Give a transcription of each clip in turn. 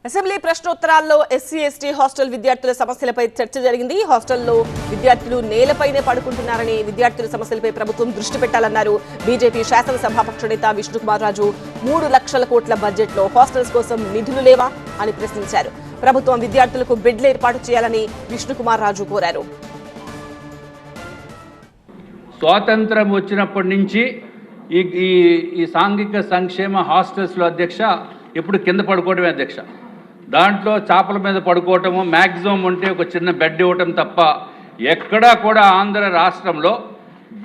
Assembly ప్రశ్నోత్తరాల్లో SC ST hostel విద్యార్థుల సమస్యలపై చర్చ జరిగింది. హాస్టల్లో విద్యార్థులు నేలపైనే పడుకుంటున్నారని, విద్యార్థుల సమస్యలపై ప్రభుత్వం దృష్టి పెట్టాలన్నారు. బీజేపీ శాసనసభాపక్ష నేత విష్ణుకుమార్ రాజు 3 లక్షల కోట్ల బడ్జెట్లో హాస్టల్స్ కోసం నిధులు లేవా అని ప్రశ్నించారు. ప్రభుత్వం విద్యార్థులకు బెడ్లు ఏర్పాటు చేయాలని విష్ణుకుమార్ రాజు కోరారు. స్వాతంత్రం వచ్చినప్పటి నుంచి ఈ సాంఘిక సంక్షేమ హాస్టల్స్లో అధ్యక్ష ఇప్పుడు కింద పడుకోవడమే అధ్యక్ష. దాంట్లో చాపల మీద పడుకోవటము, మ్యాక్సిమం ఉంటే ఒక చిన్న బెడ్ ఇవ్వటం తప్ప ఎక్కడా కూడా ఆంధ్ర రాష్ట్రంలో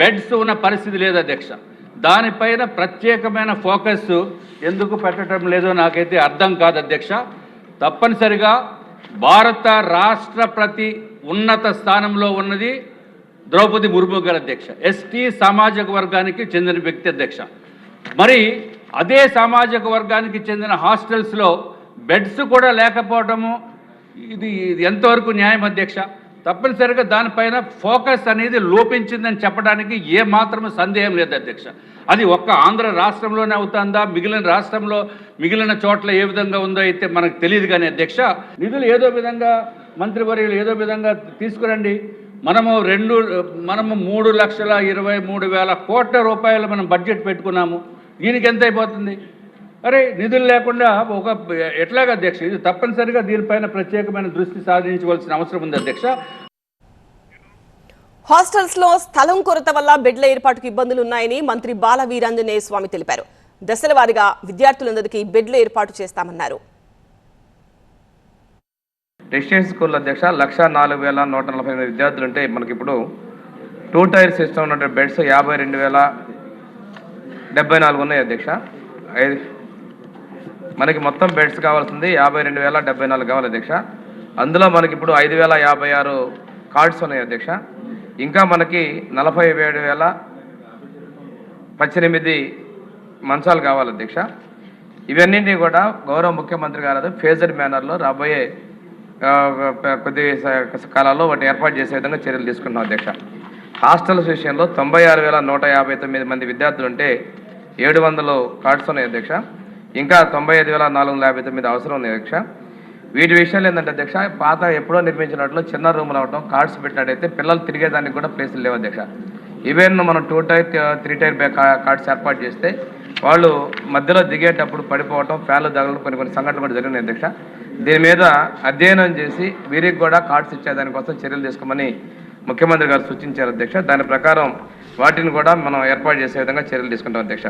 బెడ్స్ ఉన్న పరిస్థితి లేదు అధ్యక్ష. దానిపైన ప్రత్యేకమైన ఫోకస్ ఎందుకు పెట్టడం లేదో నాకైతే అర్థం కాదు అధ్యక్ష. తప్పనిసరిగా భారత రాష్ట్రపతి ఉన్నత స్థానంలో ఉన్నది ద్రౌపది ముర్ము గారు అధ్యక్ష. ఎస్టీ సామాజిక వర్గానికి చెందిన వ్యక్తి అధ్యక్ష. మరి అదే సామాజిక వర్గానికి చెందిన హాస్టల్స్లో బెడ్స్ కూడా లేకపోవటము ఇది ఎంతవరకు న్యాయం అధ్యక్ష? తప్పనిసరిగా దానిపైన ఫోకస్ అనేది లోపించిందని చెప్పడానికి ఏమాత్రం సందేహం లేదు అధ్యక్ష. అది ఒక్క ఆంధ్ర రాష్ట్రంలోనే అవుతుందా, మిగిలిన చోట్ల ఏ విధంగా ఉందో అయితే మనకు తెలియదు. కానీ అధ్యక్ష, నిధులు ఏదో విధంగా మంత్రివర్యులు ఏదో విధంగా తీసుకురండి. మనము 3,23,000 కోట్ల రూపాయలు మనం బడ్జెట్ పెట్టుకున్నాము. దీనికి ఎంత అయిపోతుంది? అరే నిధులు లేకుండా ఎట్లాగా అధ్యక్ష? ఇది తప్పనిసరిగా దీనిపైన ప్రత్యేకమైన దృష్టి సాధించవలసిన అవసరం ఉంది అధ్యక్ష. హాస్టల్స్ లో స్థలం కొరత వల్ల బెడ్ల ఏర్పాటుకు ఇబ్బందులు ఉన్నాయని మంత్రి బాల వీరాంజనేయ స్వామి తెలిపారు. దశల వారీగా విద్యార్థులందరికీ బెడ్ల ఏర్పాటు చేస్తామన్నారు. రెసిడెన్షియల్ స్కూల్ అధ్యక్ష 1,04,148 విద్యార్థులు ఉంటే మనకి ఇప్పుడు 2 టైర్ సిస్టమ్ ఉన్న బెడ్స్ 52,074 ఉన్నాయి అధ్యక్ష. మనకి మొత్తం బెడ్స్ కావాల్సింది 52,074 కావాలి అధ్యక్ష. అందులో మనకి ఇప్పుడు 5,056 కార్డ్స్ ఉన్నాయి అధ్యక్ష. ఇంకా మనకి 47,018 మంచాలు కావాలి అధ్యక్ష. ఇవన్నింటినీ కూడా గౌరవ ముఖ్యమంత్రి గారు ఫేజర్ మేనర్లో రాబోయే కొద్ది కాలాల్లో వాటి ఏర్పాటు చేసే విధంగా చర్యలు తీసుకున్నాం అధ్యక్ష. హాస్టల్స్ విషయంలో 96,159 మంది విద్యార్థులు ఉంటే 700 కార్డ్స్ ఉన్నాయి అధ్యక్ష. ఇంకా 95,459 అవసరం ఉన్నాయి అధ్యక్ష. వీటి విషయాలు ఏంటంటే అధ్యక్ష, పాత ఎప్పుడో నిర్మించినట్లు చిన్న రూములు అవడం, కార్డ్స్ పెట్టినట్టయితే పిల్లలు తిరిగేదానికి కూడా ప్లేసులు లేవు అధ్యక్ష. ఈవెన్ మనం 2 టైర్ 3 టైర్ కార్డ్స్ ఏర్పాటు చేస్తే వాళ్ళు మధ్యలో దిగేటప్పుడు పడిపోవటం, ఫ్యాన్లు తగలడం కొన్ని సంఘటనలు కూడా జరిగినాయి అధ్యక్ష. దీని మీద అధ్యయనం చేసి వీరికి కూడా కార్డ్స్ ఇచ్చేదానికోసం చర్యలు తీసుకోమని ముఖ్యమంత్రి గారు సూచించారు అధ్యక్ష. దాని ప్రకారం వాటిని కూడా మనం ఏర్పాటు చేసే విధంగా చర్యలు తీసుకుంటాం అధ్యక్ష.